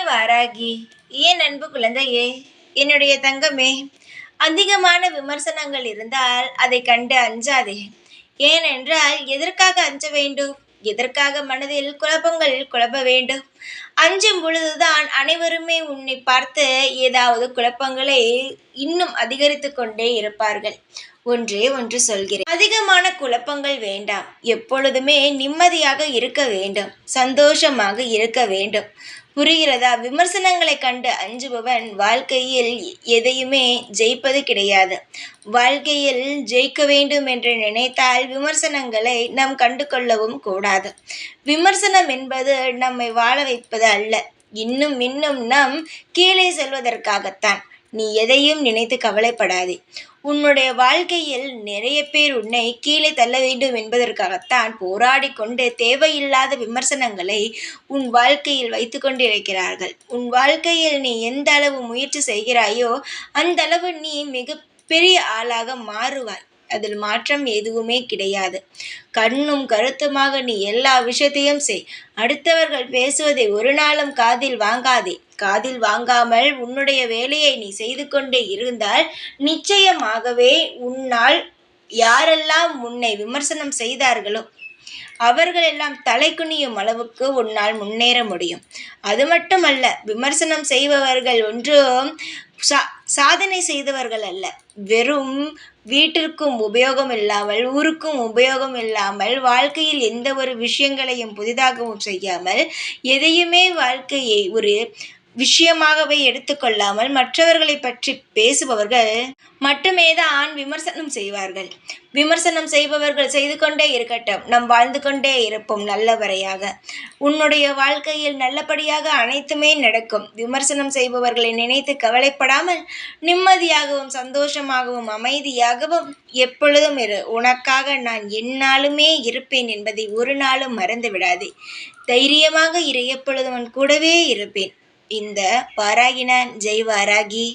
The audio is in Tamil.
வாராகி, ஏன் அன்பு குழந்தையே, என்னுடைய தங்கமே, அதிகமான விமர்சனங்கள் இருந்தால் அதை கண்டு அஞ்சாதே. ஏனென்றால் எதற்காக அஞ்ச வேண்டும்? எதற்காக மனதில் குழப்பங்கள் குழப்ப வேண்டும்? அஞ்சும் பொழுதுதான் அனைவருமே உன்னை பார்த்து ஏதாவது குழப்பங்களை இன்னும் அதிகரித்து கொண்டே இருப்பார்கள். ஒன்றே ஒன்று சொல்கிறேன், அதிகமான குழப்பங்கள் வேண்டாம். எப்பொழுதுமே நிம்மதியாக இருக்க வேண்டும், சந்தோஷமாக இருக்க வேண்டும். புரிகிறதா? விமர்சனங்களை கண்டு அஞ்சுபவன் வாழ்க்கையில் எதையுமே ஜெயிப்பது கிடையாது. வாழ்க்கையில் ஜெயிக்க வேண்டும் என்று நினைத்தால் விமர்சனங்களை நாம் கண்டு கொள்ளவும் கூடாது. விமர்சனம் என்பது நம்மை வாழ வைப்பது அல்ல, இன்னும் இன்னும் நாம் கீழே செல்வதற்காகத்தான். நீ எதையும் நினைத்து கவலைப்படாதே. உன்னுடைய வாழ்க்கையில் நிறைய பேர் உன்னை கீழே தள்ள வேண்டும் என்பதற்காகத்தான் போராடி கொண்டு தேவையில்லாத விமர்சனங்களை உன் வாழ்க்கையில் வைத்து கொண்டிருக்கிறார்கள். உன் வாழ்க்கையில் நீ எந்த அளவு முயற்சி செய்கிறாயோ அந்த அளவு நீ மிக பெரிய ஆளாக மாறுவாய். அதில் மாற்றம் எதுவுமே கிடையாது. கண்ணும் கருத்துமாக நீ எல்லா விஷயத்தையும் செய். அடுத்தவர்கள் பேசுவதை ஒரு நாளும் காதில் வாங்காதே. காதில் வாங்காமல் உன்னுடைய வேலையை நீ செய்து கொண்டே இருந்தால் நிச்சயமாகவே உன்னால் யாரெல்லாம் உன்னை விமர்சனம் செய்தார்களோ அவர்களெல்லாம் தலை குனியும் அளவுக்கு உன்னால் முன்னேற முடியும். அது மட்டுமல்ல, விமர்சனம் செய்பவர்கள் ஒன்றும் சாதனை செய்தவர்கள் அல்ல. வெறும் வீட்டிற்கும் உபயோகம் இல்லாமல், ஊருக்கும் உபயோகம் இல்லாமல், வாழ்க்கையில் எந்த ஒரு விஷயங்களையும் புதிதாகவும் செய்யாமல், எதையுமே வாழ்க்கையை ஒரு விஷயமாகவே எடுத்துக்கொள்ளாமல் மற்றவர்களை பற்றி பேசுபவர்கள் மட்டுமே தான் விமர்சனம் செய்வார்கள். விமர்சனம் செய்பவர்கள் செய்து கொண்டே இருக்கட்டும், நாம் வாழ்ந்து கொண்டே இருப்போம் நல்லவரையாக. உன்னுடைய வாழ்க்கையில் நல்லபடியாக அனைத்துமே நடக்கும். விமர்சனம் செய்பவர்களை நினைத்து கவலைப்படாமல் நிம்மதியாகவும் சந்தோஷமாகவும் அமைதியாகவும் எப்பொழுதும் இரு. உனக்காக நான் எந்நாளுமே இருப்பேன் என்பதை ஒரு நாளும் மறந்து விடாதே. தைரியமாக இரு, எப்பொழுதும் உன் கூடவே இருப்பேன். இந்த வாராகி நான். ஜெய் வாராகி.